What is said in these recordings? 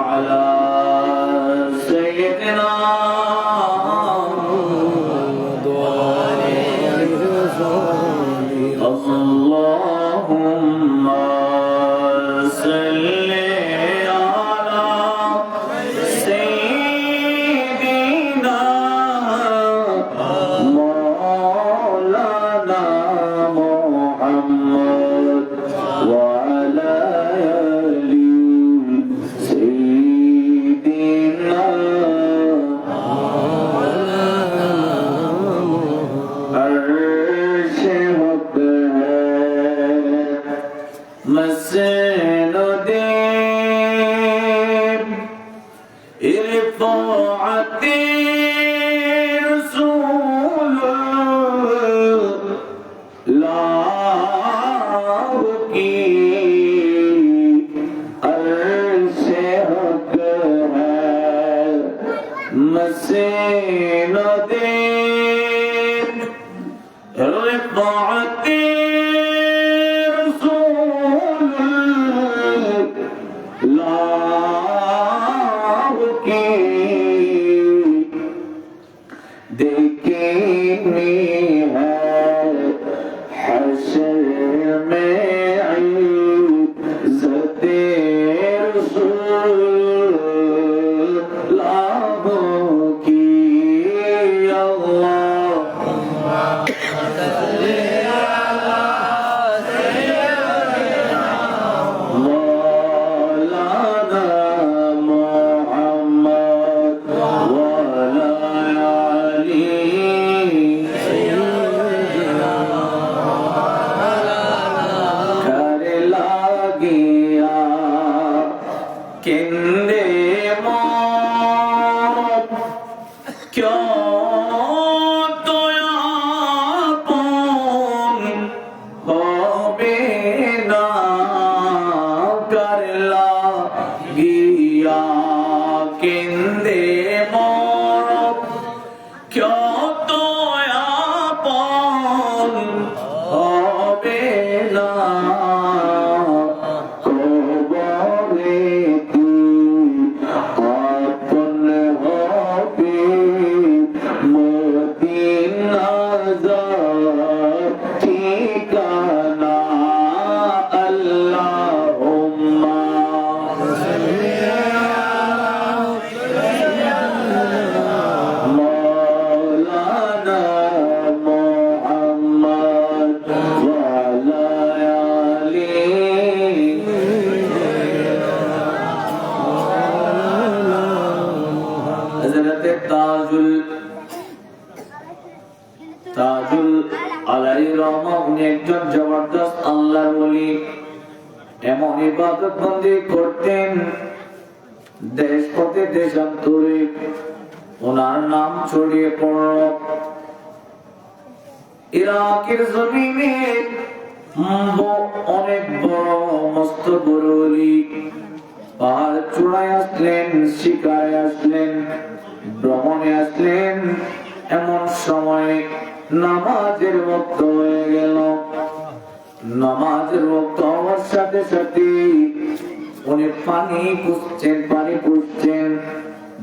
على سيدنا اللهم صل على سيدنا مولانا محمد وعلى آل سيدنا عرش حق مسند رفعت رسول الله کی عرش حق ہے مسند رفعت رسول الله کی دیکھنی ہے حشر میں عزت رسول اللہ کی مولانا محمد وعلى آل کر لاگیا کندے موت کیوں تو আপন হবে না কর লাগিয়া কেন্দে মরব কেউ তো আপন হবে না কবরে তুই আপন হবে মদিনা যার ঠিকানা আল্লাহুম্মা مولانا محمد وعلى آل حضرت তাজুল আলাইহির রহমত উনি একজন জবরদস্ত আল্লাহর ওলি। এমন ইবাদত বন্দি করতেন দেশ হতে দেশান্তরে ওনার নাম ছড়িয়ে পড়ল। ইরাকের জমিনে অনেক বড় মস্ত বড় ওলি পাহাড় চূড়ায় আসলেন, শিকারে আসলেন, ভ্রমণে আসলেন। এমন সময় নামাজের ওয়াক্ত হয়ে গেল। নামাজের ওয়াক্ত হওয়ার সাথে সাথে উনি পানি খুঁজছেন,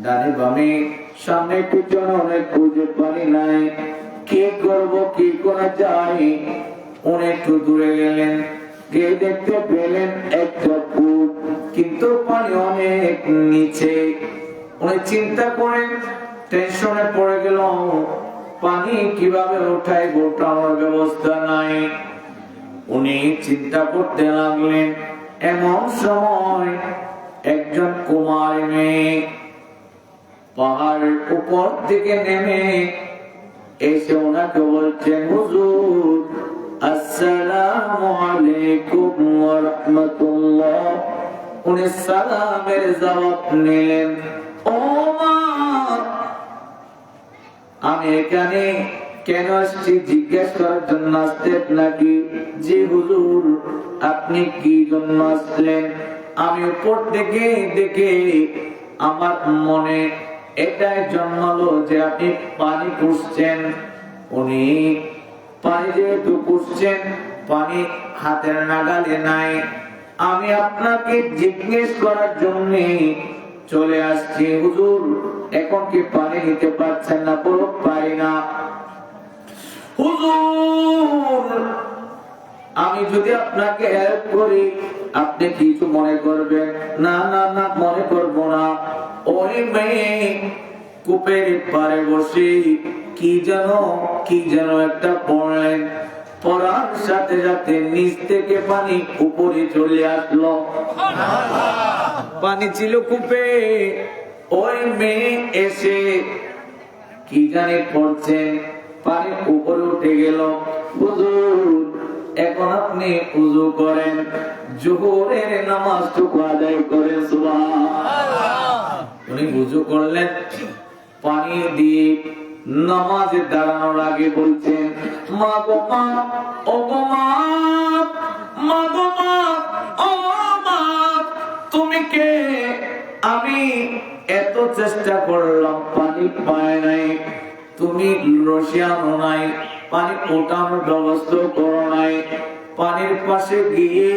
ডানে বামে সামনে পিছনে অনেক খুঁজে পানি নাই। কি করব, কি করা যায়? উনি একটু দূরে গেলেন, গিয়ে দেখতে পেলেন একটা কূপ, কিন্তু পানি অনেক নিচে। উনি চিন্তা করেন, টেনশনে পড়ে গেল, পানি কিভাবে উঠায়, গোটানোর ব্যবস্থা নাই। উনি চিন্তা করতে লাগলেন। এমন সময় একজন কুমারী মেয়ে পাহাড়ের উপর থেকে নেমে এসে ওনাকে বলছেন, হুজুর আসসালামু আলাইকুম ওয়া রাহমাতুল্লাহ। উনি সালামের জবাব নিলেন। ও মা, আমি এখানে কেন আসছি জিজ্ঞেস করার জন্য আসতেন নাকি? জি হুজুর, আপনি কি জন্য আসলেন? আমি উপর থেকে দেখে আমার মনে এটাই জন্মালো যে আপনি পানি খুঁজছেন। উনি পানি যেহেতু খুঁজছেন, পানি হাতের নাগালে নাই, আমি আপনাকে জিজ্ঞেস করার জন্য চলে আসছি, হুজুর এখন কি পানি নিতে পারছেন না? বলো পারি না। হুজুর আমি যদি আপনাকে হেল্প করি আপনি কিছু মনে করবেন? না না না, মনে করবো না। ওই মেয়ে কূপের পারে বসে কি যেন একটা পড়লেন, পড়ার সাথে সাথে নিচ থেকে পানি উপরে চলে আসলো। পানি ছিল কূপে, ওই মেয়ে এসে কি জানি পড়ছেন, পানি উপরে উঠে গেল। হুজুর এখন আপনি উযু করেন, যোহরের নামাজটুকু আদায় করেন। সুবহানাল্লাহ। উনি উযু করলেন, পানি দিয়ে নামাজে দাঁড়ানোর আগে বলছেন, মা গো মা, ও গো মা, মা গো মা, ও মা, তুমি কে? আমি এত চেষ্টা করলাম পানি পায় নাই, তুমি রশি আনো নাই, পানি ওঠানোর ব্যবস্থা করো নাই। পানির পাশে গিয়ে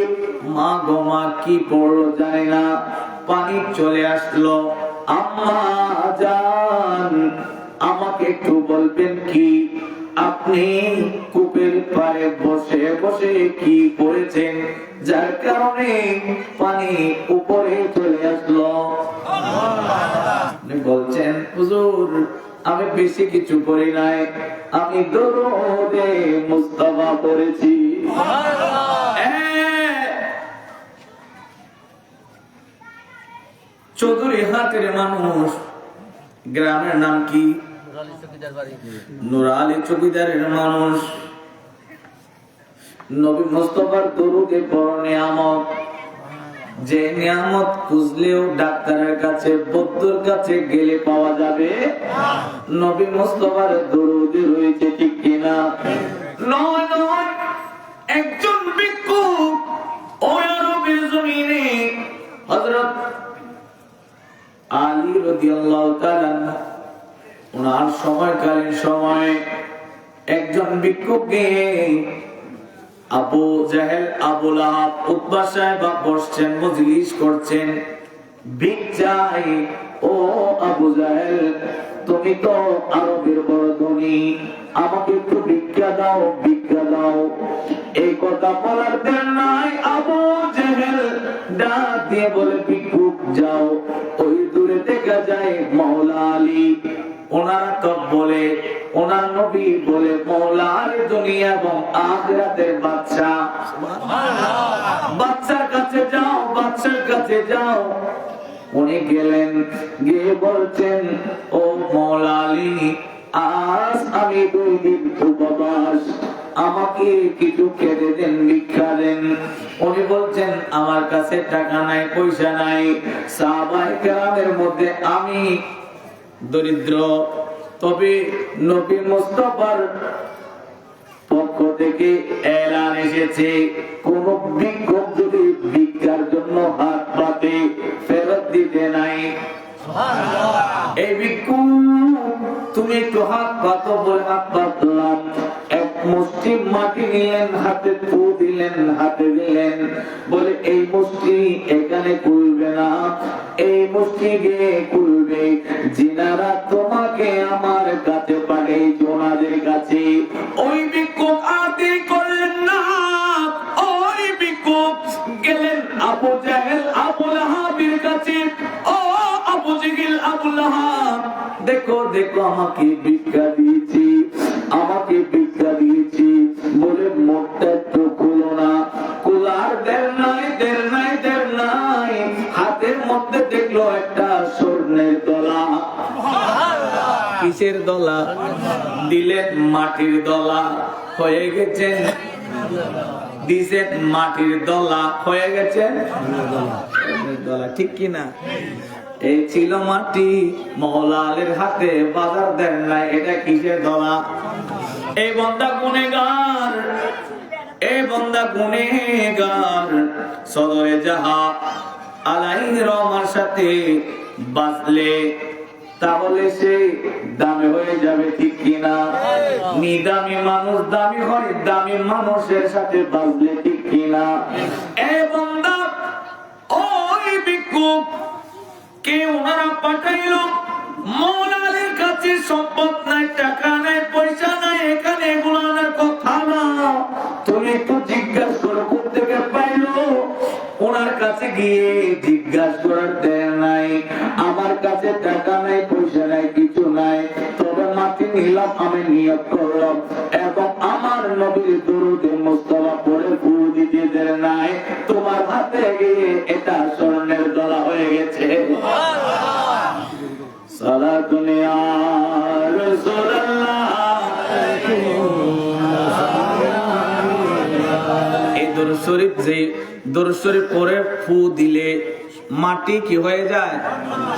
মা গো মা কি পড়লো জানি না, পানি চলে আসলো। আম্মা জান আমাকে একটু বলবেন কি আপনি কূপের পাড়ে বসে বসে কি করেছেন যার কারণে পানি উপরে চলে আসলো? বলছেন হুজুর আমি বেশি কিছু করি নাই, আমি দরুদে মুস্তাফা পড়েছি। চৌধুরী হাটের মানুষ, গ্রামের নাম কি? নুরালী চৌকিদারের মানুষ। নবী মুস্তাফার দরুদে বড় নিয়ামত, যে নিয়ামত খুঁজলেও ডাক্তারের কাছে বৈদ্যর কাছে গেলে পাওয়া যাবে। নবী মুস্তাফার দরুদে রয়েছে, ঠিক কিনা? নয় নয়, একজন ভিক্ষুক ওই আরবের জমিনে হযরত আলী রাদিয়াল্লাহু তাআলা ওনার সময়কালীন সময়ে একজন ভিক্ষুককে আবু জাহেল, আবু লাহাব, উতবা সাহেব বসছেন, মজলিস করছেন, ভিক্ষাই। ও আবু জাহেল তুমি তো আরবের বড় ধনী, আমাকে একটু ভিক্ষা দাও, ভিক্ষা দাও। এই কথা বলার দেন নাই, আবু জাহেল ডাক দিয়ে বলে, ভিক্ষুক যাও, ওই দূরে দেখা যায় মাওলা আলী। ওনারা তো বলে, ওনার নবী বলে মাওলা আলী দুনিয়া এবং আখিরাতের বাদশা। বাচ্চার কাছে যাও, বাচ্চার কাছে যাও। উনি গেলেন, গিয়ে বলছেন, ও মাওলা আলী আজ আমি 2 দিন উপবাস, আমাকে কিছু খেতে দেন, ভিক্ষা দেন। উনি বলছেন আমার কাছে টাকা নাই, পয়সা নাই, সাহাবায়ে কেরামের মধ্যে আমি দরিদ্র, তবে নবী মুস্তাফার পক্ষ থেকে এলান এসেছে, কোন ভিক্ষুক যদি ভিক্ষার জন্য হাত পাতে ফেরত দিতে নাই। এই ভিক্ষুক তুমি একটু হাত পাতো বলে হাত পাতলাম, এক মুষ্টি মাটি নিলেন, হাতে ফু দিলেন, হাতে দিলেন, বলে এই মুষ্টি এখানে খুলবে না, এই মুষ্টি গিয়ে খুলবে যিনারা তোমাকে আমার কাছে পাঠিয়েছে ওনাদের কাছে। ওই ভিক্ষুক আদি করলেন না, ওই ভিক্ষুক গেলেন আবু জাহেল, আবু লাহাবের কাছে। ও আবু জাহেল, আবু লাহাব, দেখো দেখো আমাকে ভিক্ষা দিয়েছি, আমাকে ভিক্ষা দিয়েছি বলে মুখটা একটু খুলো না। খোলার দের নাই, দের নাই, দের নাই, হাতের মধ্যে দেখলো একটা স্বর্ণের দলা। কিসের দলা? দিলেন মাটির দলা, হয়ে গেছে দিছেন মাটির দলা, হয়ে গেছে দলা, ঠিক কিনা? এই ছিল মাটি, মাওলা আলীর হাতে, বাজার দেন নাই, এটা কিসের দলা? এই বান্দা গুনেগার, এই বান্দা গুনেগার, সদরে যাহা আলাইহির রহমার সাথে বাজলে তাহলে সে দামি হয়ে যাবে, ঠিক কিনা? নিদামি মানুষ দামি হয় দামি মানুষের সাথে বাজলে, ঠিক কিনা? এই বান্দা ভিক্ষুক কে ওনারা পাঠাইলো, মৌলা আলীর কাছে সম্পদ নাই, টাকা নাই, পয়সা নাই, এখানে এগুলো আনার কথা না, তুমি একটু জিজ্ঞাসা করো কোথেকে পাইলো। ওনার কাছে গিয়ে জিজ্ঞাসা করার দেয় নাই, আমার কাছে টাকা নাই, পয়সা নাই, কিছু নাই, তবে মাটি নিলাম, আমি নিয়ত করলাম এবং আমার নবীর দরুদে মুস্তাফা পড়ে ফু দিতে দেয় নাই, তোমার হাতে গিয়ে এটা স্বর্ণের দলা হয়ে গেছে। সালাতুন ইয়া রাসূলুল্লাহ। এই দরুদ শরীফ, যে দরুদ শরীফ পড়ে ফু দিলে মাটি কি হয়ে যায়?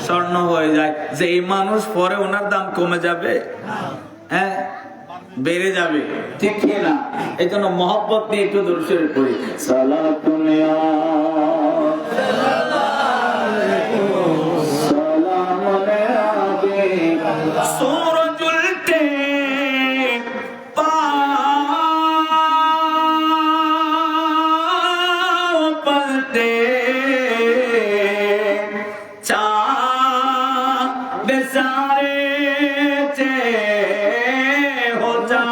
স্বর্ণ হয়ে যায়। যে এই মানুষ পরে ওনার দাম কমে যাবে? হ্যাঁ, বেড়ে যাবে, ঠিক কি না? এই জন্য মহব্বত নিয়ে একটু দরুদ শরীফ পড়ি। সালাতুন ইয়া सूरज उल्टे पाँव पलटे, चाँद सारे चे हो जा,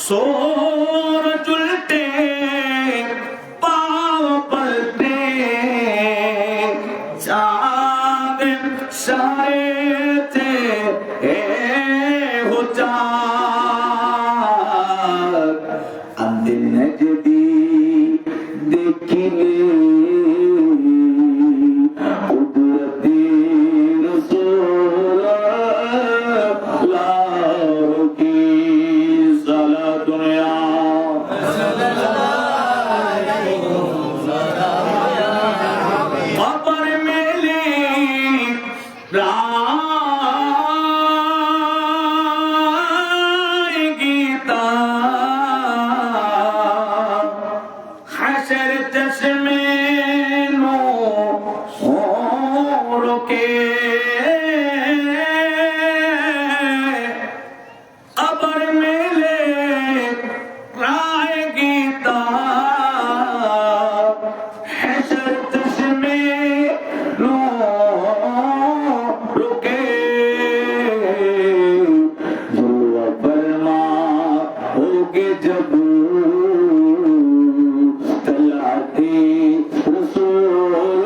सूरज उल्टे पाँव पलटे, चाँद सारे थे हो जा, अंदिन नजदी देखिले कुदरती रसूल अल्लाह की सलातुन या खबर मिली गीता हशर चश्मे नो रोके, अबर मिले राय गीता हशर चश्मे नो रुके, जुल्वा फरमा होगे जब तलाते रसूल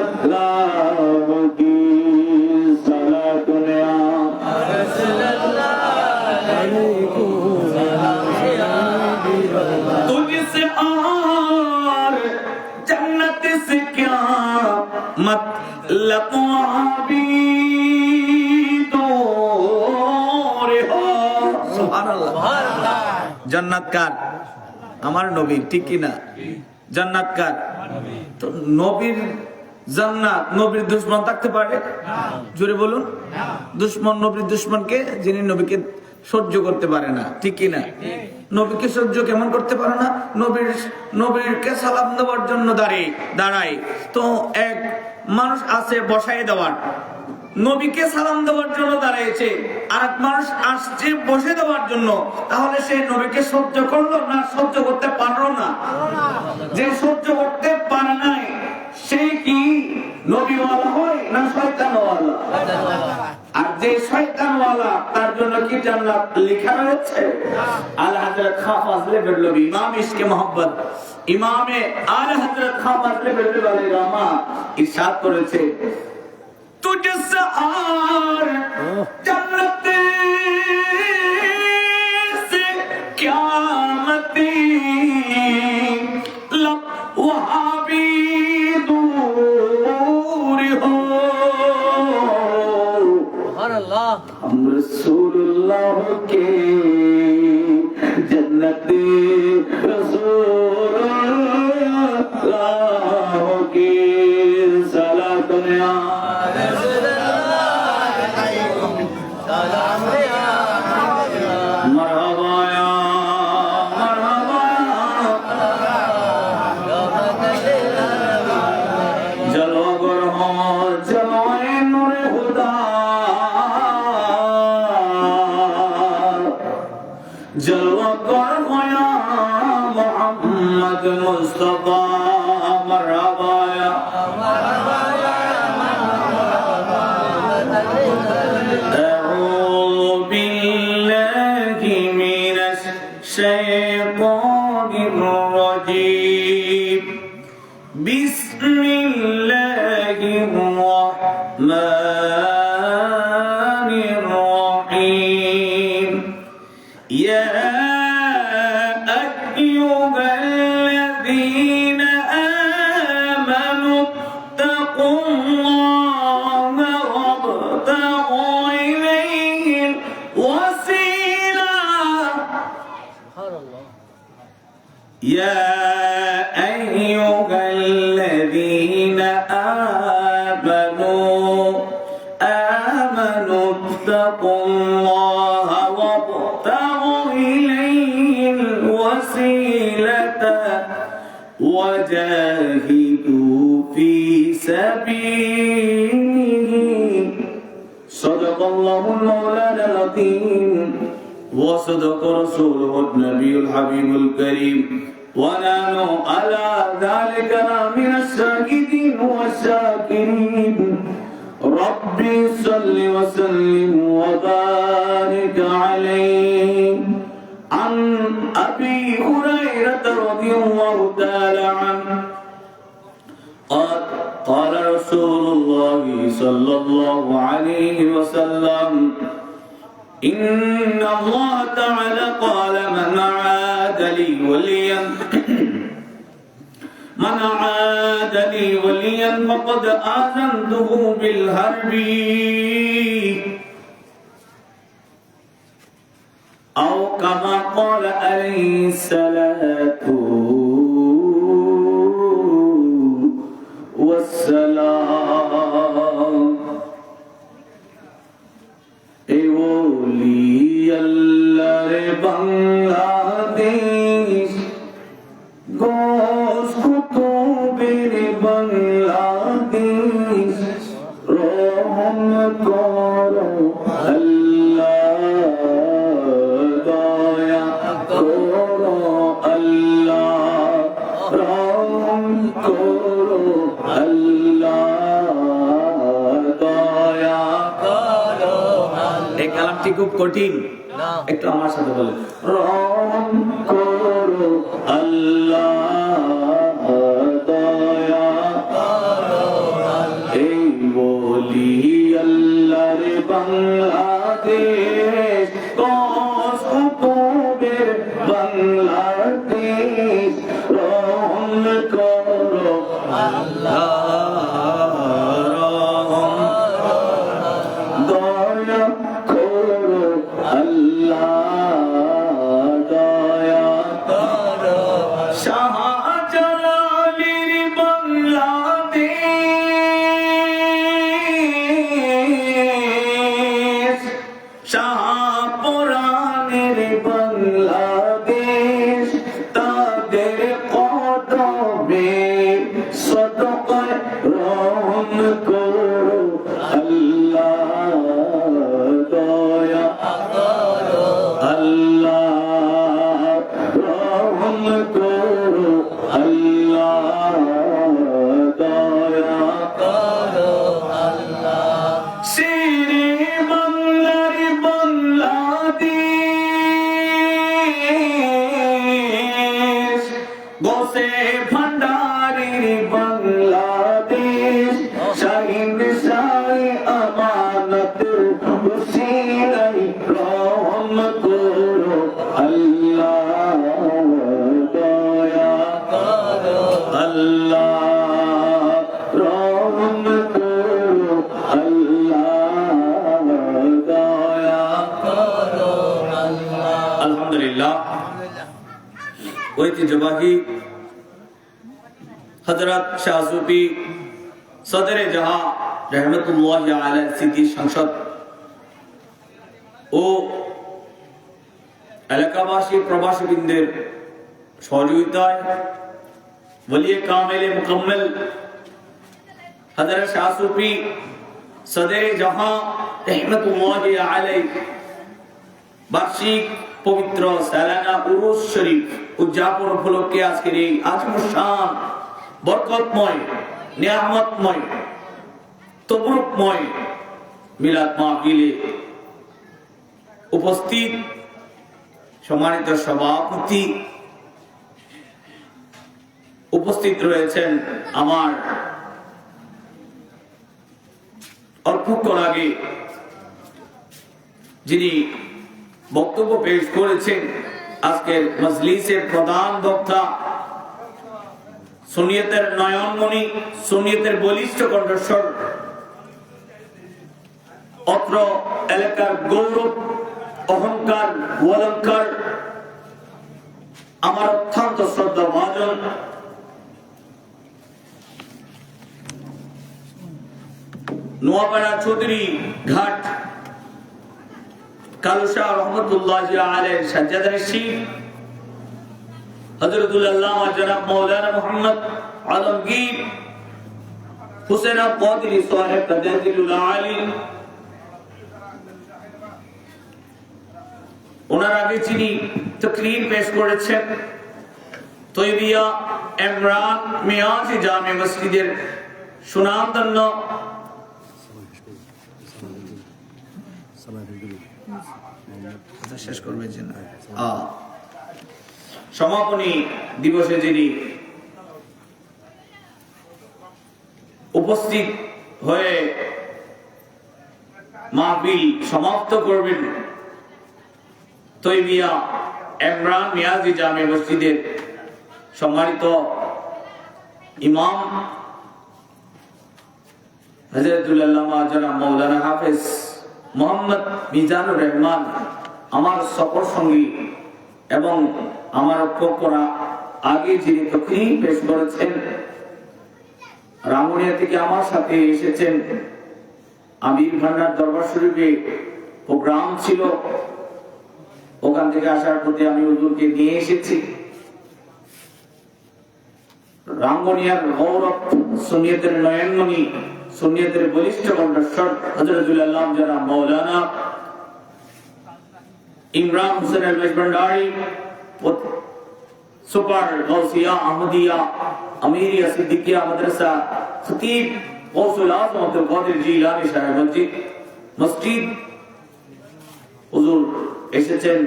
अल्लाह की सलातुन या तुझसे और जन्नत से क्या मतलब जन्नत काর? আমার নবী, ঠিক কি না? জান্নাত কার? তো নবীর জান্নাত, নবীর দুশমন থাকতে পারে? জোরে বলুন। দুশমন, নবীর দুশমনকে, যিনি নবীকে সহ্য করতে পারে না, ঠিক কি না? নবীকে সহ্য কেমন করতে পারে না? নবীরকে সালাম দেওয়ার জন্য দাঁড়ায় তো এক মানুষ আছে বসায় দেওয়ার, নবীকে সালাম দেওয়ার জন্য দাঁড়িয়েছে, আর এক মানুষ আসছে বসে দেওয়ার জন্য, তাহলে সে নবীকে সহ্য করলো না সহ্য করতে পারলো না? যে সহ্য করতে পারে নাই সে কি নবীওয়ালা হয় না শয়তানওয়ালা? আর যে শয়তানওয়ালা তার জন্য কি জান্নাত লেখা রয়েছে? আলা হযরত খান ফাজলে বেরলভী ইমাম ইশকে মোহাম্মদ, ইমামে আলা হযরত খান ফাজলে বেরলভী আলাইহিস রাহমা ইরশাদ করেছে, तुझसे और जन्नत से क्या मती लब वहाँ भी दूर हो, हम रसूलुल्लाह के जन्नत रसूलुल्लाह की सलातुन या जलवा कर मोहम्मद मुस्तफा أعوذ بالله من الشيطان الرجيم بسم الله الرحمن الرحيم يا أيها الذين آمنوا اتقوا الله وابتغوا إليه الوسيلة يا أيها الذين آمنوا اتقوا الله وابتغوا إليه الوسيلة وجاهدوا في سبيله صدق الله المولانا العظيم وصدق رسوله النبي الحبيب الكريم ونحن على ذلك من الشاهدين والشاكرين ربي صل وسلم وبارك عليه عن أبي هريرة رضي الله تعالى عنه قال رسول الله صلى الله عليه وسلم إن الله تعالى قال من عاد لي وليا فقد آذنته بالحرب أو كما قال عليه الصلاة والسلام ওলি আল্লাহর বাংলাদেশ গোস কুতুবের বাংলাদেশ রহম করো আল্লাহ দয়া করো আল্লাহ রহম করো আল্লাহ দয়া এই কালামটি খুব কঠিন একটু আমার সাথে বলেন রহম করো আল্লাহ দয়া করো এই বলি আল্লাহর বাংলাদেশ কস কুতুবের বাংলাদেশ রহম করো আল্লাহ ঐতিহ্যবাহী হযরত শাহ সুফি সদরে জাহাঁ रहमतुल्लाह আলাইহি স্মৃতি সংসদ ও এলাকাবাসী প্রবাসীবৃন্দের সহযোগিতায় ওলিয়ে কামেলে মুকম্মল হযরত শাহ সুফি সদরে জাহাঁ रहमतुल्लाह আলাইহি বার্ষিক পবিত্র সালানা উরুস শরীফ উদযাপন উপলক্ষে আজকের এই আজমুশান বরকতময় নিয়ামতময় তবরুকময় মিলাদ মাহফিলে উপস্থিত সম্মানিত সভাপতি, উপস্থিত রয়েছেন আমার অল্পক্ষণ আগে যিনি বক্তব্য পেশ করেছেন, আজকের মজলিসের প্রধান বক্তা, সুন্নিয়তের নয়নমণি, সুন্নিয়তের বলিষ্ঠ কণ্ঠস্বর, অত্র এলাকার গৌরব, অহংকার, অলঙ্কার, আমার অত্যন্ত শ্রদ্ধা ভাজন নোয়াপাড়া চৌধুরী ঘাট কালুশাহ রহমতুল্লাহ আলাইহির সাজ্জাদার শিখ হযরতুল আল্লামা জনাব মাওলানা মুহাম্মদ আলমগীর হুসেন কাদেরী সাহেব কাদেরুল আলী, ওনার আগে যিনি তাকরীর পেশ করেছেন তৈবিয়া ইমরান মিয়াজি জামে মসজিদের সুনামধন্য শেষ করবে সমাপনী দিবসে যিনি উপস্থিত হয়ে মাহফিল সমাপ্ত করবেন তৈবিয়া ইমরান মিয়াজি জামে মসজিদের সম্মানিত ইমাম হযরতুল আল্লামা জনাব মাওলানা হাফেজ মোহাম্মদ মিজানুর রহমান, আমার সফর সঙ্গী এবং আমার পক্ষরা আগে যিনি তাকরীর পেশ করেছেন, রাঙ্গুনিয়া থেকে আমার সাথে এসেছেন। আমির ভান্ডার দরবার শরীফে প্রোগ্রাম ছিল, ওখান থেকে আসার পথে আমি হুজুরকে নিয়ে এসেছি। রাঙ্গুনিয়ার গৌরব, সুন্নিয়তের নয়নমণি, সুন্নিয়তের বলিষ্ঠ কণ্ঠস্বর হযরতুল আল্লামা জনাব মাওলানা ইমরান হোসেন আল-ভান্ডারী, সুপার গাউসিয়া আহমদিয়া আমিরিয়া সিদ্দিকিয়া মাদ্রাসা খতিব গৌসুল আজম আব্দুল কাদের জিলানী সাহেব মসজিদ, হুজুর এসেছেন।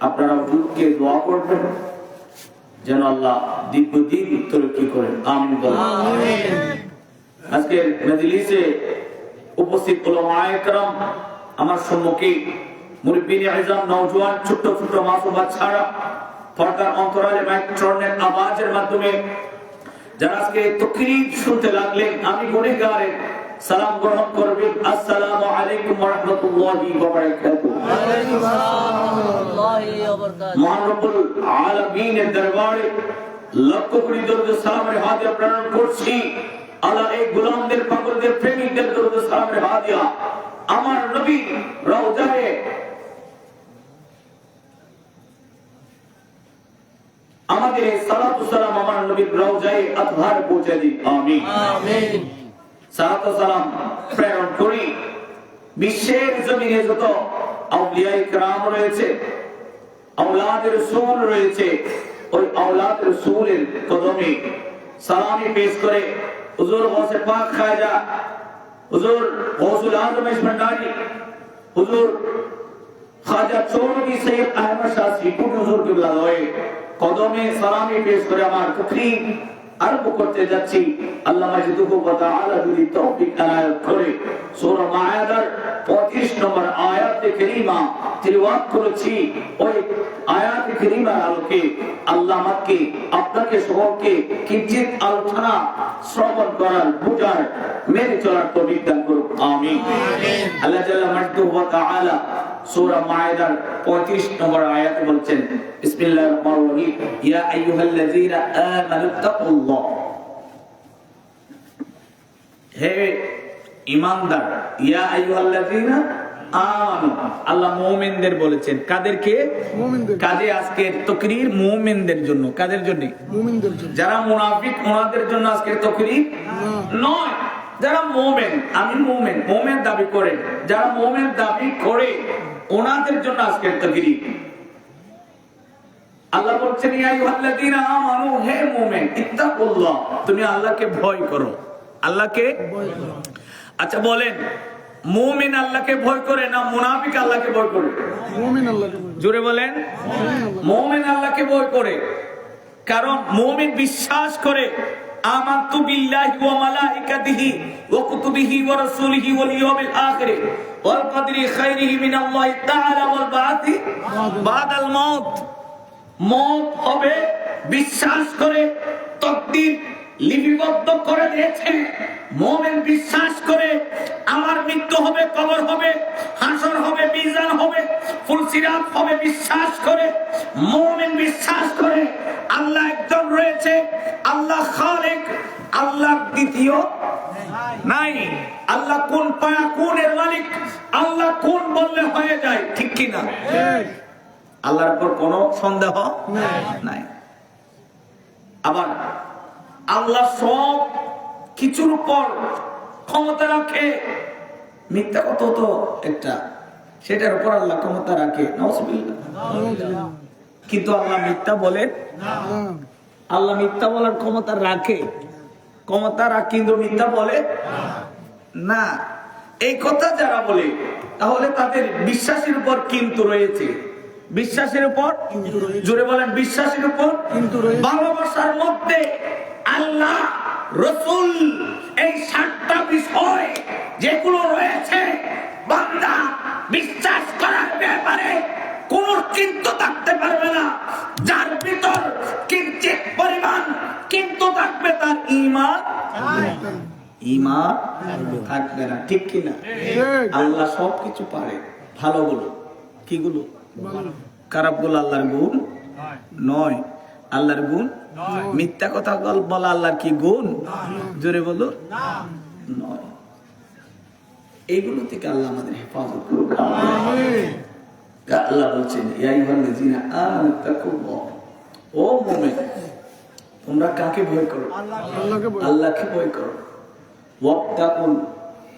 আপনারা হুজুরকে দোয়া করবেন যেন আল্লাহ দীর্ঘদিন তরক্কি করেন, আমিন বলেন। আজকের মজলিসে উপস্থিত উলামায়ে কেরাম, আমার সম্মুখে মুরব্বিয়ে আযম, নওজোয়ান, ছোট ছোট মাসুম বাচ্চারা, পর্দার অন্তরালে মাইক্রোফোনের আওয়াজের মাধ্যমে যারা আজকে তাকরীর শুনতে লাগলেন, আমি গুনাহগারের সালাম গ্রহণ করবেন। আসসালামু আলাইকুম ওয়া রাহমাতুল্লাহি ওয়া বারাকাতুহু। ওয়া আলাইকুম আসসালাম ওয়া রাহমাতুল্লাহি ওয়া বারাকাতুহু। মহান রব্বুল আলামিনের দরবারে লক্ষ কোটি দরুদ সালামের হাদিয়া প্রেরণ করছি। আল্লাহ এই গোলামদের, পাগলদের, প্রেমিকদের দরুদ সালামের হাদিয়া আমার নবী রওজায়ে আমাদের সালাতু সালাম আমার নবীর রওজায়ে আতহার পৌঁছে দিন, আমিন আমিন। সালাতু সালাম প্রেরণ করি বিশ্বের জমিনে যত আউলিয়ায়ে কেরাম রয়েছে, আওলাদ রাসূল রয়েছে, ওই আওলাদ রাসূলের কদমে সালামি পেশ করে হুজুর গৌসে পাক খাজা, হুজুর গৌসুল আজম ভান্ডারী, হুজুর খাজা চৌধুরী সৈয়দ আহমদ শাহ শ্রীপুর হুজুর কিবলা লয়ে কদমে সালামি পেশ করে আমার তাকরীর আরম্ভ করতে যাচ্ছি। আল্লাহ মাজিদুহু ওয়া তাআলা যদি তৌফিক এনায়েত করে সূরা মায়েদার 35 নম্বর আয়াতে কারীমা তিলাওয়াত করেছি। ওই আয়াতে কারীমার আলোকে আল্লাহ আমাকে, আপনাকে, সকলকে কিঞ্চিত আলোচনা শ্রবণ করার, বুঝার, মেনে চলার তৌফিক দান করুন, আমিন আমিন। আল্লাহ জাল্লা মাজিদুহু ওয়া তাআলা সূরা মায়েদার 35 নম্বর আয়াতে বলছেন, বিসমিল্লাহির রহমানির রহিম, ইয়া আইয়ুহাল্লাযীনা আমানু তাকুল্লাহ, হে ঈমানদার, ইয়া আইয়ুহাল্লাযীনা আমানু, আল্লাহ মুমিনদের বলেছেন। কাদেরকে? মুমিনদের। কাজে আজকের তাকরীর মুমিনদের জন্য। কাদের জন্য? মুমিনদের জন্য। যারা মুনাফিক ওনাদের জন্য আজকের তাকরীর নয়। যারা মুমিন, আমি মুমিন, মুমিন দাবি করেন, যারা মুমিন দাবি করে ওনাদের জন্য আজকের তাকরীর। আল্লাহ বলছেন, ইয়া আইয়ুহাল্লাযীনা আমানু, হে মুমিন, ইত্তাকুল্লাহ, তুমি আল্লাহকে ভয় করো, আল্লাহকে ভয় করো। আচ্ছা বলেন, মুমিন আল্লাহকে ভয় করে না মুনাফিক আল্লাহকে ভয় করে? মুমিন আল্লাহকে ভয় করে। জোরে বলেন। মুমিন আল্লাহকে ভয় করে, কারণ মুমিন বিশ্বাস করে আমানতু বিল্লাহি ওয়া মালাইকাতিহি ওয়া কুতুবিহি ওয়া রাসূলিহি ওয়াল ইয়াউমিল আখির ওয়াল কদরি খাইরিহি মিনাল্লাহি তাআলা ওয়াল বাআতি বাদাল মাউত। মওত হবে বিশ্বাস করে, তাকদীর লিপিবদ্ধ করে দিয়েছে। মুমিন বিশ্বাস করে আমার মৃত্যু হবে, কবর হবে, হাসর হবে, মিজান হবে, ফুলসিরাত হবে বিশ্বাস করে। মুমিন বিশ্বাস করে আল্লাহ একজন রয়েছে, আল্লাহ খালিক, আল্লাহ দ্বিতীয় নাই, আল্লাহ কোন পায়া কোনের মালিক, আল্লাহ কোন বললে হয়ে যায়, ঠিক কি না? আল্লাহর উপর কোনো সন্দেহ নাই। আবার আল্লাহ সব কিছুর উপর ক্ষমতা রাখে। মিথ্যা কথা তো একটা, সেটার উপর আল্লাহ ক্ষমতা রাখে, নাউজুবিল্লাহ। কিন্তু আল্লাহ মিথ্যা বলেন, আল্লাহ মিথ্যা বলার ক্ষমতা রাখে, ক্ষমতা রাখ, কিন্তু মিথ্যা বলে না। এই কথা যারা বলে, তাহলে তাদের বিশ্বাসের উপর কিন্তু রয়েছে, বিশ্বাসের উপর, জোরে বলেন, বিশ্বাসের উপর কিন্তু রয়েছে। ভালোবাসার মধ্যে আল্লাহ, রাসূল, এই 7টা বিষয় যেগুলো রয়েছে, বান্দা বিশ্বাস করার ব্যাপারে কোন কিন্তু থাকতে পারবে না। যার ভিতর কিঞ্চিত পরিমাণ কিন্তু থাকবে, তার ঈমান থাকবে না, ঠিক কিনা? আল্লাহ সবকিছু পারে। ভালোগুলো কিগুলো, খারাপগুলো আল্লাহর গুণ নয়, আল্লাহর গুণ। মিথ্যা কথা বলা আল্লাহর কি গুণ? জোরে বলো, নয়। এইগুলো থেকে আল্লাহ আমাদের হেফাজত করুন। আল্লাহ বলছেন, ইয়া আইয়ুহাল্লাযীনা আমানু তাকুল্লাহ, ও মুমিন তোমরা কাকে ভয় করো? আল্লাহকে ভয় করো।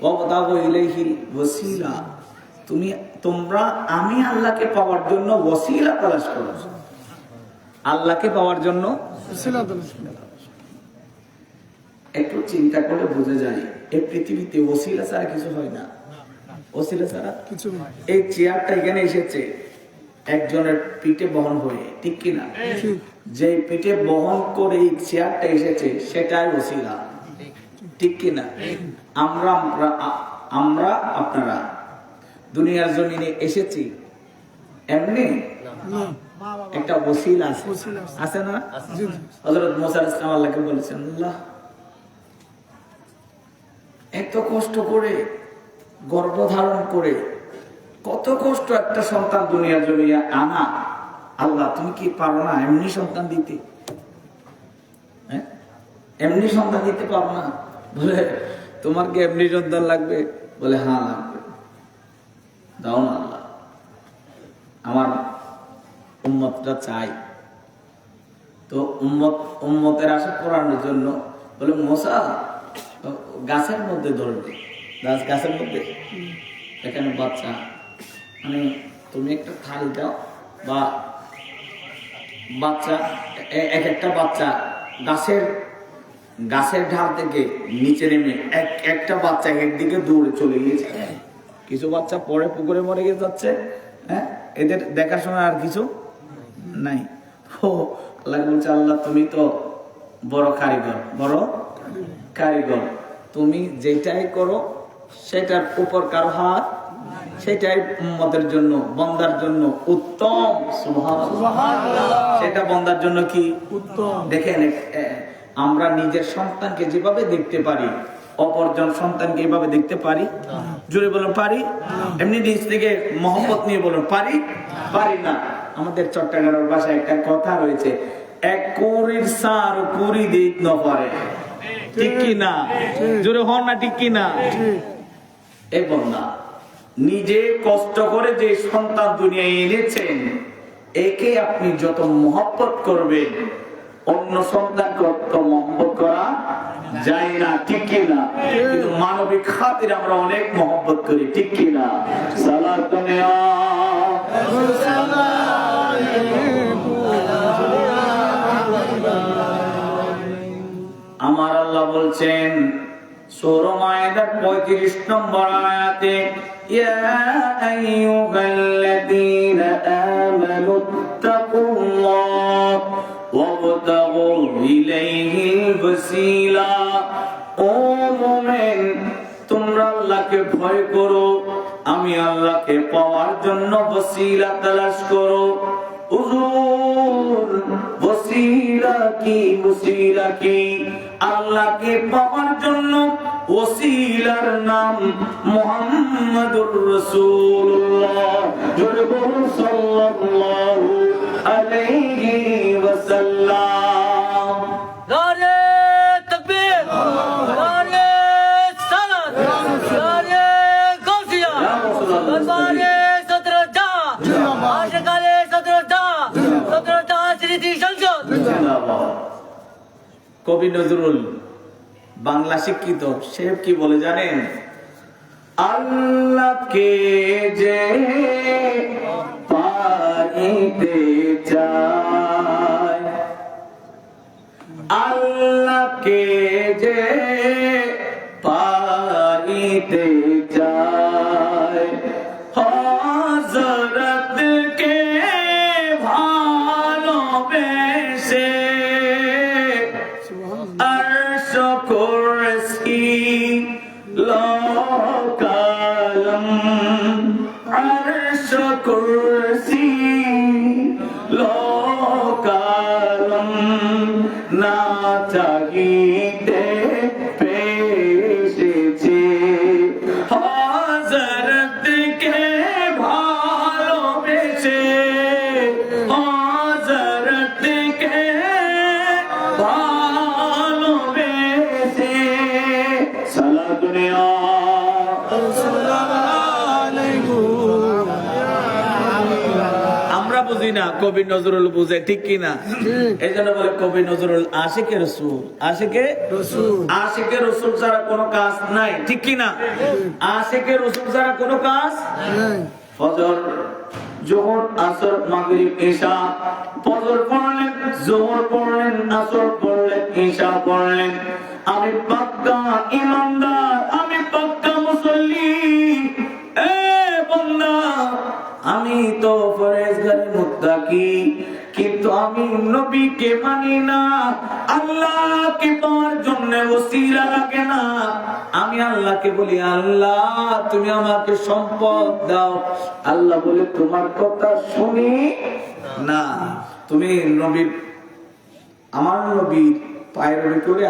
ওয়াবতাগু ইলাইহিল ওয়াসিলা, তোমরা আমি আল্লাহকে পাওয়ার জন্য ওয়াসিলা তালাশ করো। আল্লাহকে পাওয়ার জন্য ওয়াসিলা তালাশ করো। একটু চিন্তা করলে বোঝা যায় এই পৃথিবীতে ওয়াসিলা ছাড়া কিছু হয় না। ওসিলা ছাড়া কিছু না। এই চেয়ারটা এখানে এসেছে একজনের পিঠে বহন হয়ে, ঠিক কি না? যে পিঠে বহন করে এই চেয়ারটা এসেছে সেটাই ওসিলা, ঠিক কি না? আমরা আপনারা দুনিয়ার জমিনে এসেছি এমনি, একটা ওসিলা আছে না? হযরত মুসা আলাইহিস সালাম আল্লাহকে বলেছেন, আল্লাহ এত কষ্ট করে গর্ভধারণ করে কত কষ্ট একটা সন্তান দুনিয়ার জমিনে আনা, আল্লাহ তুমি কি পারো না এমনি সন্তান দিতে? এমনি সন্তান দিতে পারো না? বলে তোমার কি এমনি সন্তান লাগবে? বলে হ্যাঁ লাগবে, দাও না আল্লাহ, আমার উম্মতটা চাই। তো উম্মতের আশা পূরণের জন্য বলে মুসা গাছের মধ্যে ধরবে, গাছের মধ্যে এখানে বাচ্চা, মানে তুমি একটা থালি দাও, বা বাচ্চা একটা বাচ্চা গাছের ঢাল থেকে নিচে নেমে একটা বাচ্চা একদিকে দৌড়ে চলে গিয়েছে। কিছু বাচ্চা পরে পুকুরে মরে গিয়ে যাচ্ছে, হ্যাঁ, এদের দেখার সময় আর কিছু নাই। ও আল্লাহ বলছে, আল্লাহ তুমি তো বড় কারিগর, তুমি যেটাই করো সেটার উপর কারো হাত, সেটাই উম্মতের জন্য, বন্দার জন্য উত্তম। সুবহানাল্লাহ, সেটা বন্দার জন্য কি উত্তম। দেখেন, আমরা নিজের সন্তানকে যেভাবে দেখতে পারি, অপরজন সন্তানকে এইভাবে দেখতে পারি? জোরে বলুন, পারি? এমনি নিজ থেকে মহব্বত নিয়ে বলুন, পারি না। আমাদের চট্টগ্রামের ভাষায় একটা কথা রয়েছে, এক কুড়ির সার কুড়ি দিক ন পারে, ঠিক কি না? জোরে হন না, ঠিক কি না? এই বন্দা নিজে কষ্ট করে যে সন্তান দুনিয়ায় এনেছেন, একে আপনি যত মহব্বত করবেন, অন্য সন্তানকে অত মহব্বত করা যায় না, ঠিক কি না? কিন্তু মানবিক খাতির আমরা অনেক মহব্বত করি, ঠিক কি না? সালাত আমার আল্লাহ বলছেন, সূরা মায়েদার 35 নম্বর আয়াতে ইয়া আইয়ুহাল্লাযীনা আমানু তাকুল্লাহ ওয়াবতাগু ইলাইহিল ওয়াসিলা। ও মুমিন, তোমরা আল্লাহকে ভয় করো, আমি আল্লাহকে পাওয়ার জন্য ওসিলা তালাশ করো। হুজুর, ওসিলা কি? আল্লাহকে পাওয়ার জন্য ওসিলার নাম মুহাম্মাদুর রাসূলুল্লাহ সাল্লাল্লাহু আলাইহি ওয়াসাল্লাম। নারে তাকবীর, নারে সালাত, নারে গাউসিয়া, নারে সদরজা, আশিকালে সদরজা, সদরজা স্মৃতি সংসদ। কবি নজরুল বাংলা শিক্ষিত, সে কি বলে জানেন? আল্লাহকে যে পাইতে চায়, আল্লাহকে যে পাইতে চায়, হযরতকে ভালোবেসে আরশ কুরসি লোকালম, আরশ কুরসি লোকালম, না চাহিতে পেয়েছে হযরতকে ভালোবেসে, হযরতকে ভালোবেসে। সালা দুনিয়া আমরা বুঝি না, কবি নজরুল বুঝে, ঠিক কি না? এই জন্য বলে কবি নজরুল আশিকে রসুল, আশিকে রসুল ছাড়া কোনো কাজ নাই, ঠিক কি না? আশিকে রসুল ছাড়া কোনো কাজ ফজর, যোহর, আসর, মাগরিব, ইশা। ফজর পড়লেন, যোহর পড়লেন, আসর পড়লেন, ইশা পড়লেন। আমি পাক্কা ইমানদার, আমি পাক্কা মুসল্লি। এ বান্দা, আমি তো পরেজগার মুত্তাকি, কিন্তু আমি নবীকে মানি না। আল্লাহকে পাওয়ার জন্য ওসিলা লাগে না। আমি আল্লাহকে বলি, আল্লাহ তুমি আমাকে সম্পদ দাও। আল্লাহ বলে, তোমার কথা শুনি না। তুমি নবীর, আমার নবীর পায়রবি করে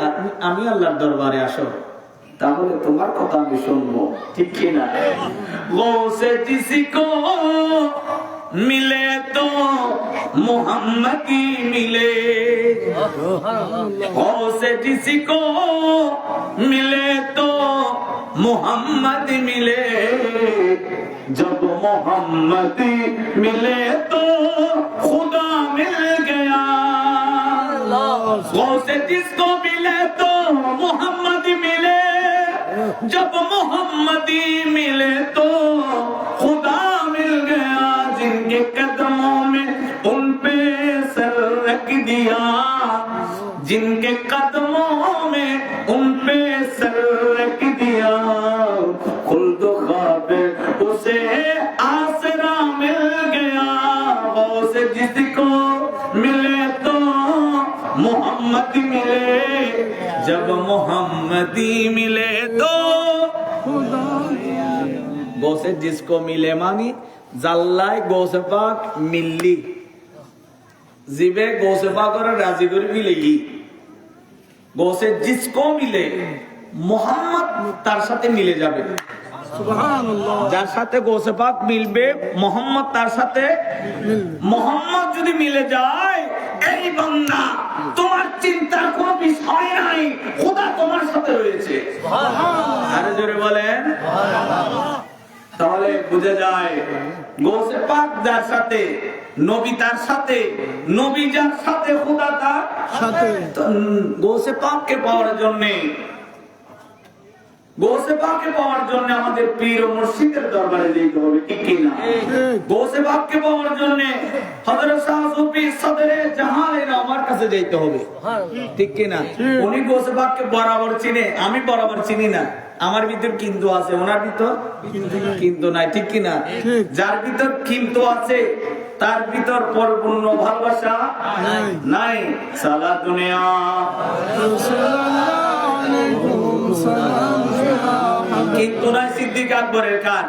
আমি আল্লাহর দরবারে আসো, তাহলে তোমার কথা আমি শুনবো, ঠিক কিনা? গৌসে জিসিকো মিলে তো মোহাম্মদি মিলে, গৌসে জিসিকো মিলে তো মোহাম্মদি মিলে, जब मोहम्मदी मिले तो खुदा मिल गया। गौसे जिसको मिले तो मोहम्मदी मिले, जब मोहम्मदी मिले तो खुदा मिल गया। जिनके कदमों में उन पे सर रख दिया, जिनके कदमों में उन पे सर रख दिया, खुल्द ख्वाबे उसे आसरा मिल गया। गौसे जिसको मिले तो मोहम्मद मिले, जब मोहम्मदी मिले तो गौसे जिसको मिले मानी জাল্লাই গৌসে পাক মিললি, জিবে গৌসে পাক আর রাজি করে মিলেগি। গৌসে জিসকো মিলে, মোহাম্মদ তার সাথে মিলে যাবে। যার সাথে গৌসে পাক মিলবে, মোহাম্মদ তার সাথে, মোহাম্মদ যদি মিলে যায়, এই বান্দা তোমার চিন্তার কোনো বিষয় নাই, খোদা তোমার সাথে রয়েছে। আরে জোরে বলেন। তাহলে বুঝে যায় গৌসে পাক যার সাথে, নবী তার সাথে, নবী যার সাথে, খোদা তার সাথে। গৌসে পাককে পাওয়ার জন্য গৌসে পাককে পাওয়ার জন্য আমাদের পীর ও মুর্শিদের দরবারে যেতে হবে, ঠিক কি না? গৌসে পাককে পাওয়ার জন্য হযরত শাহ সুফি সদরে জাহান আমার কাছে যেতে হবে, ঠিক কি না? উনি গৌসে পাককে বরাবর চিনে, আমি বরাবর চিনি না। আমার ভিতর কিন্তু আছে, ওনার ভিতর কিন্তু নাই, ঠিক কি না? যার ভিতর কিন্তু আছে তার ভিতর পরিপূর্ণ ভালোবাসা নাই। সালা দুনিয়া কিন্তু নাই সিদ্দিক আকবরের কান।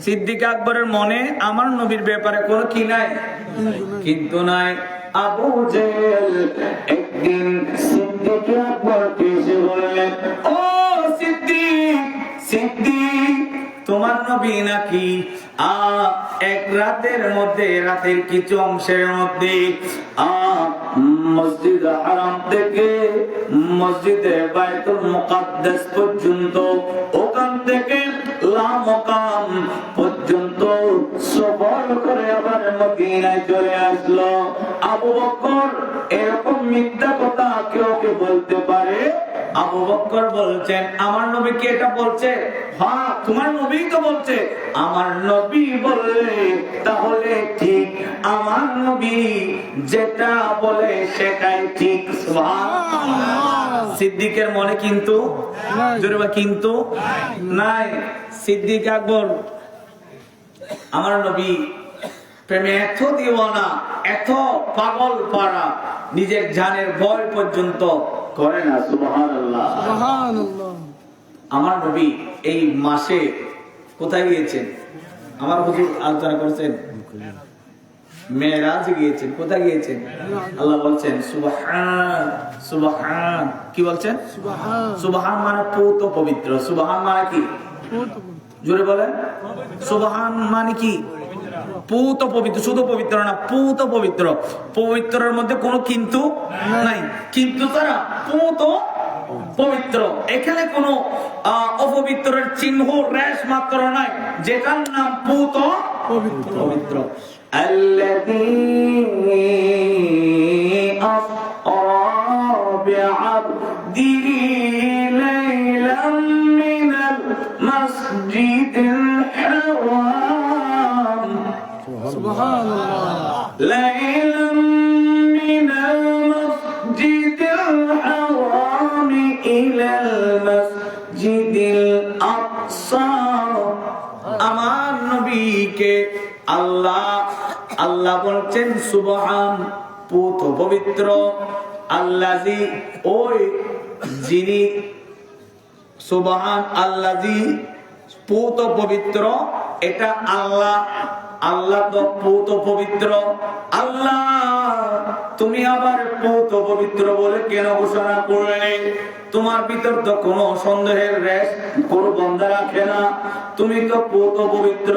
সিদ্দিক আকবরের মনে আমার নবীর ব্যাপারে কোনো কি নাই, কিন্তু নাই। আবু জেহেল একদিন সিদ্দিক আকবরকে এসে বললেন, ও সিদ্দিক, সিদ্দিক তোমার নবী নাকি এক রাতের মধ্যে, রাতের কিছু অংশের মধ্যে মসজিদ হারাম থেকে মসজিদে বাইতুল মুকাদ্দাস পর্যন্ত, ওখান থেকে লা মুকাম পর্যন্ত সফর করে আবার মদিনায় চলে আসলো। আবু বকর এরকম মিথ্যা কথা কেউ কে বলতে পারে? আবু বকর বলছেন, আমার নবী কি এটা বলছে? হ্যাঁ, তোমার নবী তো বলছে। আমার নবী বললে তাহলে ঠিক, আমার নবী যেটা বলে সেটাই ঠিক। সুবহানাল্লাহ। সিদ্দিকের মনে কিন্তু জোরে বা কিন্তু নাই। সিদ্দিক আকবর আমার নবী প্রেমে এত দিওয়ানা, এত পাগল পারা, নিজের জানের ভয় পর্যন্ত করে না। সুবহানাল্লাহ, সুবহানাল্লাহ। আমার নবী এই মাসে কোথায় গিয়েছেন? আমার হুজুর আলোচনা করেছেন, মেরাজে গিয়েছেন। কোথায় গিয়েছেন? আল্লাহ বলছেন সুবহান, সুবহান। কি বলছেন? সুবহান। সুবহান মানে পূত পবিত্র। সুবহান মানে কি? জোরে বলেন। সুবহান মানে কি? পূত পবিত্র। শুধু পবিত্র না, পূত পবিত্র। পবিত্রের মধ্যে কোনো কিন্তু নাই, কিন্তু তারা পূত পবিত্র। এখানে কোনো অপবিত্রের চিহ্ন রেশ মাত্র নাই, যেটার নাম পূত পবিত্র। الذي أسرى بعبده ليلا من المسجد الحرام سبحان الله ليلا من المسجد الحرام إلى المسجد الأقصى আমার নবীকে আল্লাহ বলছেন সুবহান, পূত পবিত্র। আল্লাযী, ওই যিনি, সুবহান আল্লাযী পূত পবিত্র। এটা আল্লাহ, আল্লাহ তো পূত পবিত্র। আল্লাহ তুমি আবার পূত পবিত্র বলে কেন ঘোষণা করলে? তোমার ভিতর তো কোনো সন্দেহের রেশ কোনো বন্ধা রাখে না, তুমি তো পূত পবিত্র।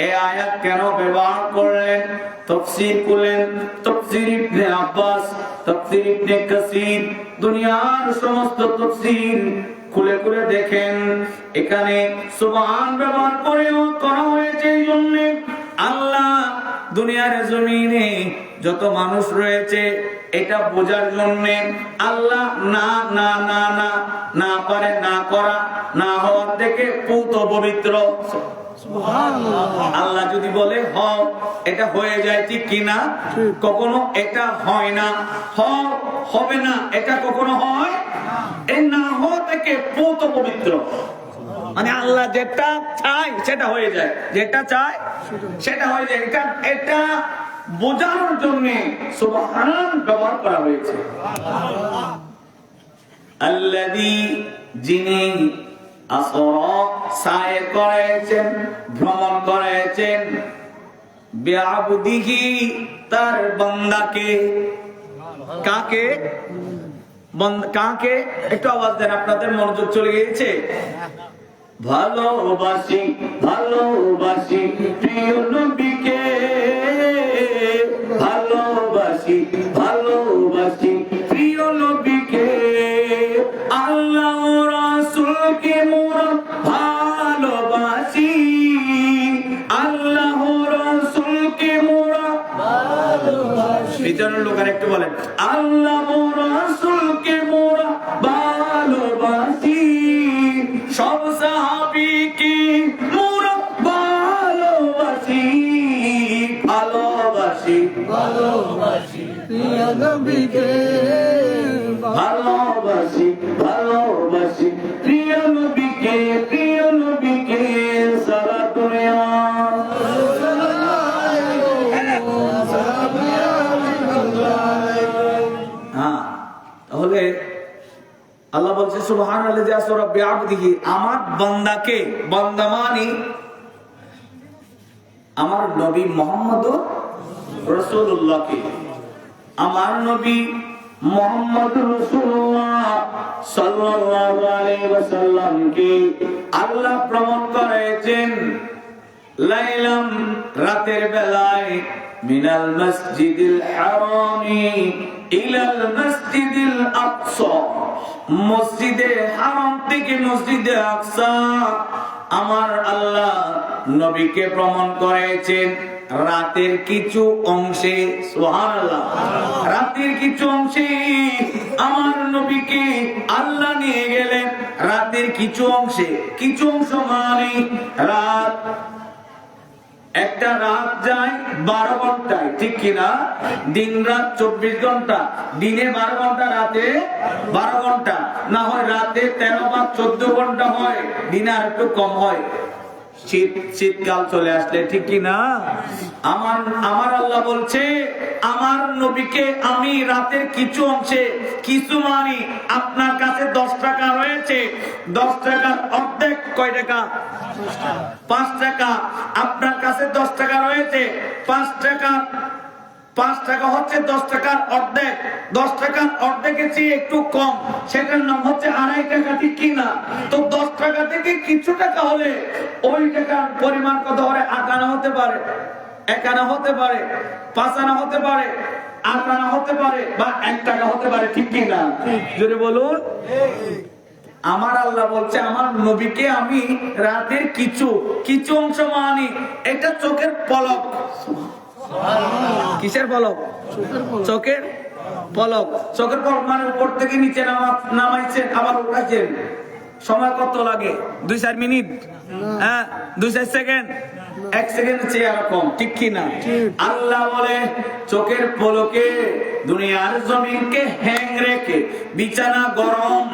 এই আয়াত কেন ব্যবহার করলেন? তাফসীর করলেন তাফসীর ইবনে আব্বাস, তাফসীর ইবনে কাসির, দুনিয়ার সমস্ত তাফসীর খুলে খুলে দেখেন, এখানে সুবহান ব্যবহার করা হয়েছে এই জন্য আল্লাহ দুনিয়ার জমিনে যত মানুষ রয়েছে এটা বোঝার জন্য। আল্লাহ না না না না না পারে, না করা, না হওয়ার থেকে পূত পবিত্র। আল্লাহ যদি বলে হও, এটা হয়ে যায়, ঠিক কিনা? কখনো এটা হয় না, হবে না, এটা কখনো হয়। এই না হওয়া থেকে পূত পবিত্র মানে আল্লাহ যেটা চায় সেটা হয়ে যায়, যেটা চায় সেটা হয়ে যায়। এটা বোঝানোর জন্য সুবহান ব্যবহার করা হয়েছে। আল্লাযী, যিনি আসরা সায় করেছেন, ভ্রমণ করেছেন, বিআবদিহি তার বান্দাকে। কাকে? কাকে? একটু আওয়াজ দেন, আপনাদের মনোযোগ চলে গিয়েছে। ভালোবাসি ভালোবাসি প্রিয় নবীকে, ভালোবাসি ভালোবাসি প্রিয় নবীকে, আল্লাহ রাসূলকে মোরা ভালোবাসি, আল্লাহ রাসূলকে মোরা ভালোবাসি। ভিতরের লোকের একটু বলেন, আল্লাহ রাসূলকে মোরা ভালোবাসি, প্রিয় নবীকে ভালোবাসি ভালোবাসি প্রিয় নবীকে সারা দুনিয়া। হ্যাঁ, তাহলে আল্লাহ বলছে সুবহানাল্লাযী আসরা বিআবদিহি, আমার বান্দাকে, বান্দা মানে আমার নবী মুহাম্মদুর রাসূলুল্লাহকে, আমার নবী মুহাম্মদুর রাসূলুল্লাহ সাল্লাল্লাহু আলাইহি ওয়াসাল্লামকে আল্লাহ প্রমাণ করেছেন লাইলাম, রাতের বেলায়, মিনাল মসজিদিল হারামি ইলাল মসজিদিল আকসা, মসজিদে হারাম থেকে মসজিদে আকসা আমার আল্লাহ নবীকে প্রমাণ করেছেন রাতের কিছু অংশে। সুবহানাল্লাহ, রাতের কিছু অংশে আমার নবীকে আল্লাহ নিয়ে গেলেন। রাতের কিছু অংশে, কিছু অংশ মানে রাত, একটা রাত যায় 12 ঘন্টায়, ঠিক কিনা? দিন রাত 24 ঘন্টা, দিনে 12 ঘন্টা, রাতে 12 ঘন্টা, না হয় রাতে 13 বা 14 ঘন্টা হয়, দিনে আর একটু কম হয় শীতকাল চলে আসলে, ঠিক কিনা? আমার আল্লাহ বলছে আমার নবীকে আমি রাতের কিছু অংশে, কিছু মানে আপনার কাছে 10 টাকা রয়েছে, 10 টাকার অর্ধেক কয় টাকা? 5 টাকা। আপনার কাছে 10 টাকা রয়েছে, 5 টাকা হচ্ছে 10 টাকার অর্ধেক, 10 টাকার অর্ধেকের চেয়ে একটু কম, সেটার নাম হচ্ছে 2.5 টাকা, ঠিক কিনা? তো 10 টাকা থেকে কিছু টাকা হলে ওই টাকার পরিমাণ কত হলে 8 আনা হতে পারে, 1 আনা হতে পারে, 5 আনা হতে পারে, 8 আনা হতে পারে, বা 1 টাকা হতে পারে, ঠিক কিনা? জোরে বলুন। আমার আল্লাহ বলছে আমার নবীকে আমি রাতের কিছু কিছু অংশ মানি, এটা চোখের পলক। কিসের পলক? চোখের পলক। চোখের পলক মানে উপর থেকে নিচে নামাইছেন আবার উঠাইছেন, সময় কত লাগে? 2-4 মিনিট, হ্যাঁ 2-4 সেকেন্ড, 1 সেকেন্ড চেয়ে আর কম, ঠিক কিনা? আল্লাহ বলে চোখের পলকে দুনিয়ার জমিনকে হ্যাং রেখে, বিছানা গরম,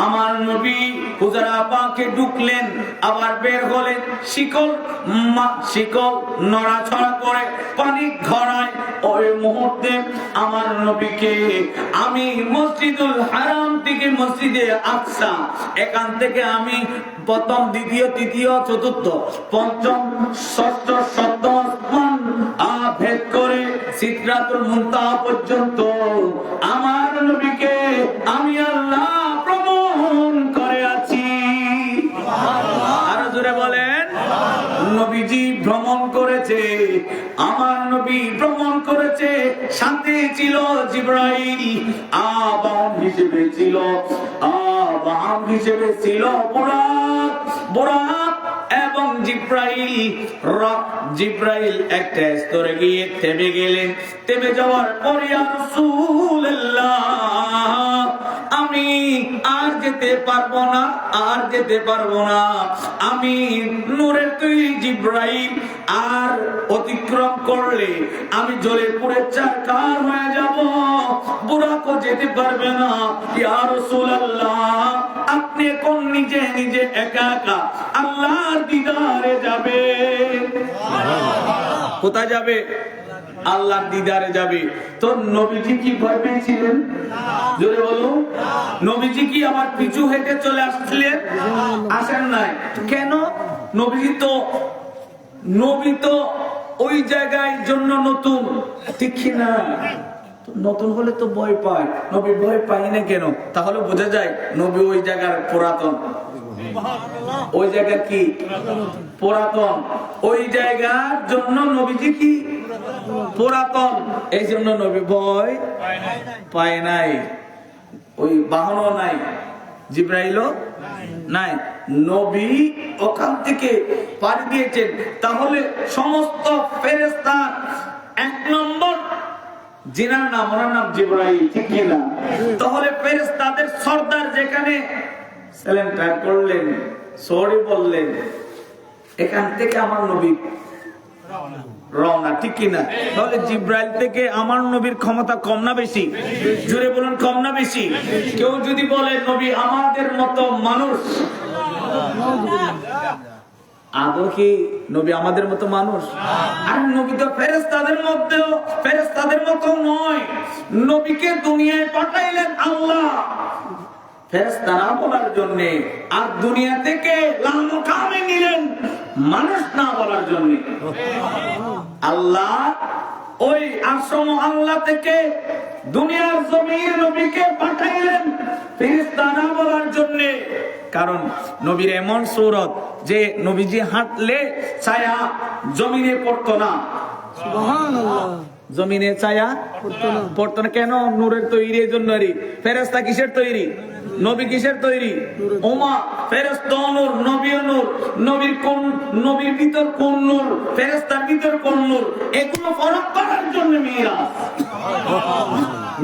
আমার নবী হুজরা পাকে ঢুকলেন, আবার বের হলেন, শিকল নড়াছড়া করে পানি ঘরায়। ওই মুহূর্তে আমার নবীকে আমি মসজিদুল হারাম থেকে মসজিদে আকসা, এখান থেকে আমি প্রথম, দ্বিতীয়, তৃতীয়, চতুর্থ, পঞ্চম, ষষ্ঠ, সপ্তম আসমান ভেদ করে সিদরাতুল মুনতাহা পর্যন্ত আমার নবীকে আমি আল্লাহ প্রমাণ করে আছি। আরো জোরে বলেন, নবীজি ভ্রমণ করেছে, আমার নবী ভ্রমণ করেছে। সাথে ছিল জিবরাইল, আবাহন হিসেবে ছিল বুরাক এবং জিবরাইল একটা স্তরে গিয়ে থেমে গেলেন। থেমে যাওয়ার পরে ইয়া রাসূলুল্লাহ আমি আর যেতে পারবো না, আমি নূরের তৈরি জিবরাইল, আর অতিক্রম করলে আমি জ্বলে পুড়ে চারকার হয়ে যাব, বুরাকও যেতে পারবে না। ইয়া রাসূলুল্লাহ আপনি কোন নিজে একা আল্লাহর দিদারে যাবে। কোথায় যাবে? আল্লাহর দিদারে যাবে। তো নবীজি কি ভয় পেয়েছিলেন? জোরে বলুন। নবীজি কি আবার পিছু হেঁটে চলে আসছিলেন? আসেন নাই। কেন? নবী তো ওই জায়গায় জন্য নতুন, ঠিক না? নতুন হলে তো ভয় পায়, নবী ভয় পায় না কেন? তাহলে বোঝা যায় নবী ওই জায়গার পুরাতন। ওই জায়গা কি পুরাতন, ওই জায়গার জন্য নবীজি কি পুরাতন, এই জন্য নবী ভয় পায় নাই। ওই বাহনও নাই, জিবরাইলও নাই, নবী ওখান থেকে পাড়ি দিয়েছেন। তাহলে সমস্ত ফেরেশতা 1 নম্বর জিনার নাম, ওনার নাম জিবরাইল, ঠিক কিনা? তাহলে ফেরেশতাদের সর্দার যেখানে সালাম করলেন, সরি বললেন, এখান থেকে আমার নবী রওনা, ঠিক কিনা? তাহলে জিব্রাইল থেকে আমার নবীর ক্ষমতা কম না বেশি? জোরে বলুন, কম না বেশি? কেউ যদি বলে নবী আমাদের মতো মানুষ, আদৌ কি নবী আমাদের মতো মানুষ? আর নবী তো ফেরেশতাদের মতো নয়। নবীকে দুনিয়ায় পাঠাইলেন আল্লাহ ফেরেশতারা বলার জন্য, আর দুনিয়া থেকে লামকামে নিলেন মানুষ না বলার জন্য। আল্লাহ ওই আশ্রম আল্লাহ থেকে দুনিয়ার জমিনে নবীকে পাঠাইলেন ফেরেশতারা বলার জন্য। কারণ নবীর এমন সূরত যে নবীজি হাঁটলে ছায়া জমিনে পড়তো না। সুবহানাল্লাহ। জমিনে ছায়া পড়তো না কেন? নূরের তৈরি, এই জন্য। ফেরেশতা কিসের তৈরি? নবী কিসের তৈরি? ওমা ফেরেশতা নূর, নবী নূর। নবীর ভিতর কোন নূর, ফেরেশতার ভিতর কোন নূর, এগুলো ফরক করার জন্য মিরাজ।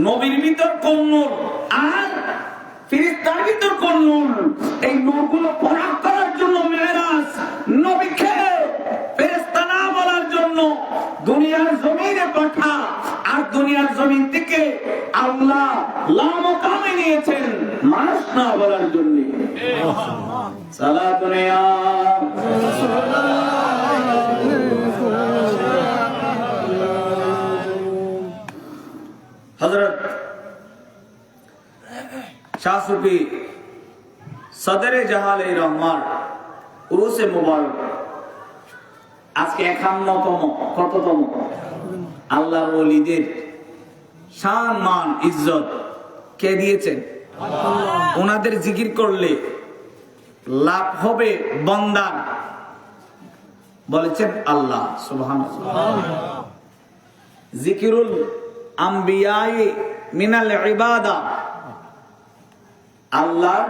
নবীর ভিতর কোন নূর আর ফেরেশতার ভিতর কোন নূর, এই নূরগুলো ফরক করার জন্য মিরাজ। নবীকে ফেরেশতা না বলার জন্য দুনিয়ার জমিনে পাঠা, আর দুনিয়ার জমিন থেকে আল্লাহ লামকামে নিয়েছেন মানুষ না বলার জন্য। সালাতুন ইয়া হযরত শাহ সুফি সদরে জাহালে রহমান উরুসে মুবারক আজকে 51তম, কততম? আল্লাহর ওলিদের শান মান ইজ্জত কে দিয়েছেন? ওনাদের জিকির করলে লাভ হবে বান্দার, বলেছেন আল্লাহ সুবহানাল্লাহ। জিকিরুল আম্বিয়ায়ে মিনাল ইবাদা, আল্লাহর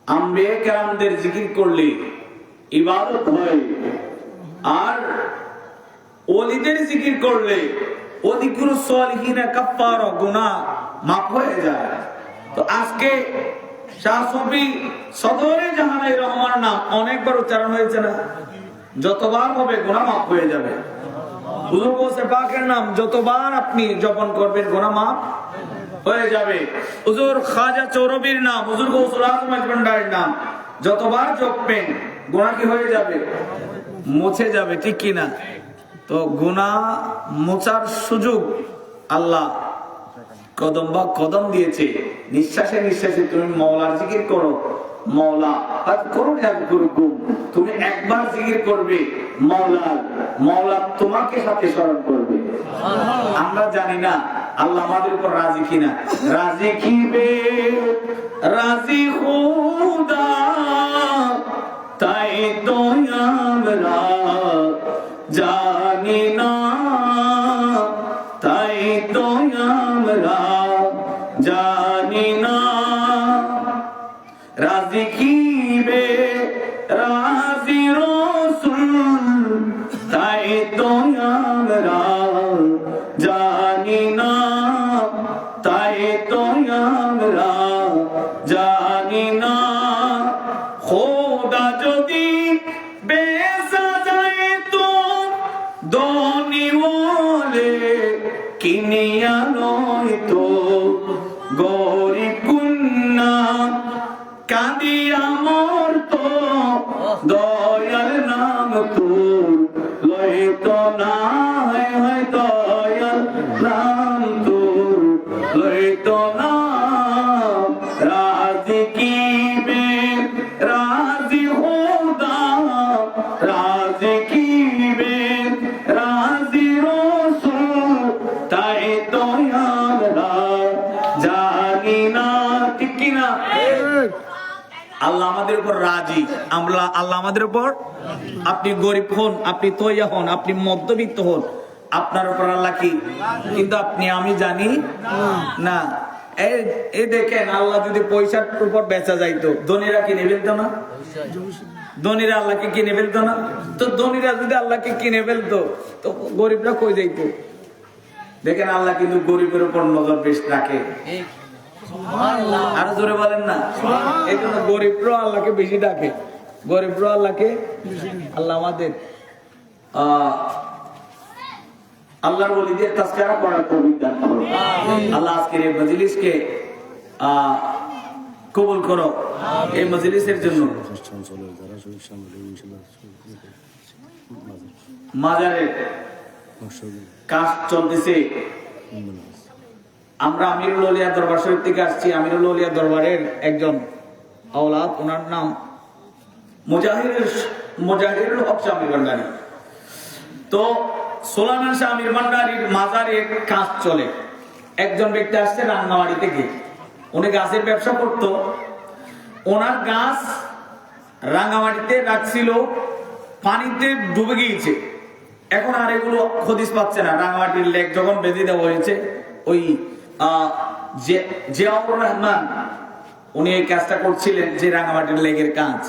আম্বিয়া কেরামদের জিকির করলে ইবাদত হয়, আর ওলিদের জিকির করলে ওদিকুর সালিহিনা কাফারা, গুনাহ মাফ হয়ে যায়। তো আজকে শাহ সুফি সদরে জাহানে রহমান নাম অনেকবার উচ্চারণ হয়েছে না? যতবার হবে গুনাহ মাফ হয়ে যাবে। হুজুর গৌসে পাকের নাম যতবার আপনি জপন করবেন গুনাহ মাফ হয়ে যাবে। হুজুর খাজা চৌরবির নাম, হুজুর গৌসুল আজম ভান্ডারের নাম যতবার জপবেন গুনাহ কি হয়ে যাবে? মুছে যাবে, ঠিক কিনা? তো গুনাহ মোছার সুযোগ আল্লাহ কদম বা কদম দিয়েছে। নিঃশ্বাসে নিঃশ্বাসে তুমি মওলার জিকির করো, মওলা করুন একগুরুকুম, তুমি একবার জিকির করবে মওলা তোমাকে সাথে স্মরণ করবে। আমরা জানি না আল্লাহ আমাদের উপর রাজি কিনা। রাজি কিবে রাজি খুদা, তাই তো আমরা জানি না, তাই তো আমরা জানি না। রাজি কিবে রাজি রাসূল, তাই তো আমরা জানি না, তাই তো আমরা জানি না। খোদা যদি বেচা যায় তো ধনী বলে কিনিয়া নয় তো গরিব গুন্না, কাঁদিয়া মরতো দয়াল নাম তোর লইতো না, হয় দয়াল নাম তোর লইতো না। রাজি কিবে রাজি খোদা, রাজি কিবে রাজি রাসূল, তাই তো আমরা জানি না, ঠিক কিনা? আল্লাহ আমাদের উপর রাজি, আল্লাহ আমাদের উপর। আপনি গরিব হন, আপনি তৈয়া হন, আপনি মধ্যবিত্ত হন, আপনার উপর আল্লাহ কি? কিন্তু আপনি আমি জানি না। এই দেখেন, আল্লাহ যদি পয়সার উপর বেচা যাইতো, ধনীরা কিনে ফেলতো না? ধনীরা আল্লাহকে কিনে ফেলতো না? তো ধনীরা যদি আল্লাহকে কিনে ফেলতো তো গরিবরা কই যাইতো? দেখেন আল্লাহ কিন্তু গরিবের উপর নজর বেশ রাখে। আরো জোরে বলেন না? এই জন্য গরিবরাও আল্লাহকে বেশি ডাকে, গরিবরাও আল্লাহকে। আল্লাহ আমাদের আল্লাহর ওলিদের তাসকিরা করার তৌফিক দান করো। আল্লাহ আজকের এই মজলিসকে কবুল করো। এই মজলিসের জন্য মাজারের কাজ চলতেছে। আমরা আমিরুল আউলিয়া দরবার শরীফ থেকে আসছি। আমিরুল আউলিয়া দরবারের একজন আওলাদ, ওনার নাম মুজাহিদুল হক শাহ আমির ভান্ডারী। তো সোলানা শাহ আমির ভান্ডারীর মাজারের কাজ চলে। একজন ব্যক্তি আসছে রাঙ্গামাটি থেকে, উনি গাছের ব্যবসা করত। ওনার গাছ রাঙ্গামাটিতে রাখছিল, পানিতে ডুবে গিয়েছে। এখন আর এগুলো হদিস পাচ্ছে না। রাঙ্গামাটির লেক যখন বেঁধে দেওয়া হয়েছে, ওই জিয়াউর রহমান উনি এই কাজটা করছিলেন, যে রাঙ্গামাটির লেকের কাজ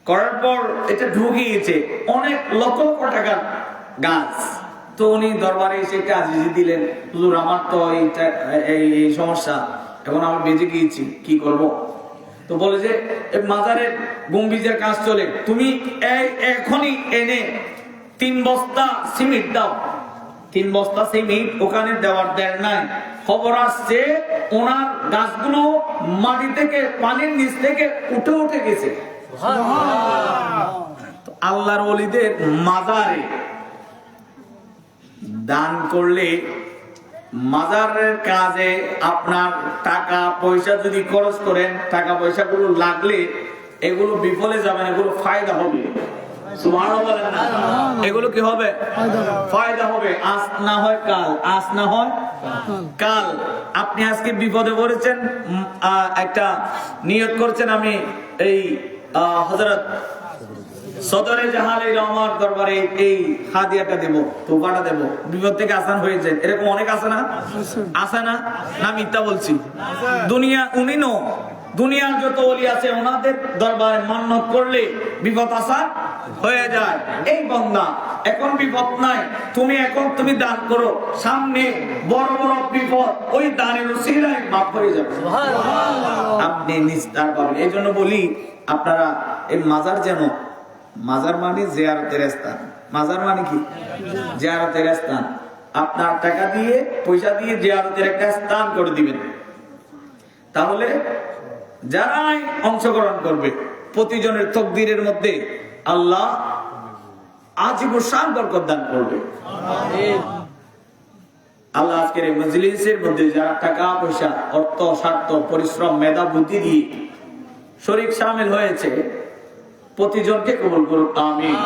করার পর এটা ঢুকিয়েছে অনেক লক্ষ লক্ষ টাকার গাছ। তো উনি দরবারে এসে একটা আজিজি দিলেন, হুজুর আমার তো এই সমস্যা, এখন আমি বেঁচে গিয়েছি, কি করব? তো বলে যে মাজারের গম্বুজের কাজ চলে, তুমি এখনই এনে 3 বস্তা সিমেন্ট দাও। 3 বস্তা সিমেন্ট ওখানে দেওয়ার দেয় নাই। খবর আসছে ওনার গাছগুলো মাটি থেকে, পানির নিচ থেকে উঠে উঠে গেছে। আল্লাহর ওলিদের মাজারে দান করলে, মাজারের কাজে আপনার টাকা পয়সা যদি খরচ করেন, টাকা পয়সা গুলো লাগলে এগুলো বিফলে যাবেন, এগুলো ফায়দা হবে। সুবহানাল্লাহ বলেন না? এগুলো কি হবে? ফায়দা হবে। আজ না হয় কাল, আজ না হয় কাল। আপনি আজকে বিপদে পড়েছেন, একটা নিয়ত করছেন আমি এই হযরত সদরে জাহালে রহমান দরবারে এই হাদিয়াটা দেব, তোফাটা দেব, বিপদ থেকে আসান হয়ে যায়। এরকম অনেক আছে না? আছে না? না মিথ্যা বলছি? দুনিয়া উনি নো, দুনিয়ার যত ওলি আছে ওনাদের দরবারে মান্নত করলে বিপদ আসান হয়ে যায়। এই বান্দা এখন বিপদ নাই, তুমি দান করো, সামনে বড় বড় বিপদ ওই দানের উসিলায় মাফ হয়ে যাবে। আপনি নিস্তার পাবেন। এই জন্য বলি আপনারা এই মাজার যেন, মাজার মানে জিয়ারতের স্থান। মাজার মানে কি? জিয়ারতের স্থান। আপনার টাকা দিয়ে, পয়সা দিয়ে জিয়ারতের একটা স্থান করে দিবেন। তাহলে যারাই অংশগ্রহণ করবে, প্রতিজনের তাকদীরের মধ্যে আল্লাহ আজীবন বরকত দান করবে। আল্লাহ আজকের এই মজলিসের মধ্যে যারা টাকা পয়সা, অর্থ, স্বার্থ, পরিশ্রম, মেধা, বুদ্ধি দিয়ে শরীক শামিল হয়েছে, প্রতিজনকে কবুল করুন। আমিন।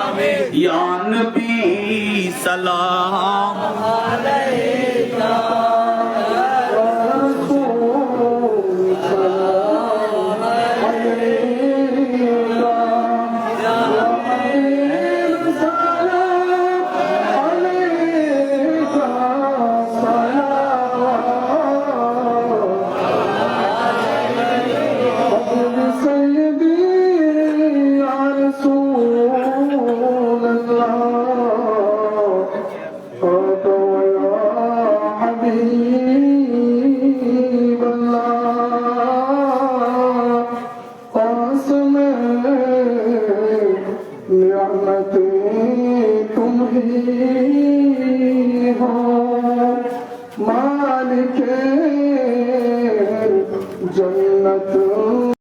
ইয়া নবী সালাম আলাইকা। मालिक जन्नत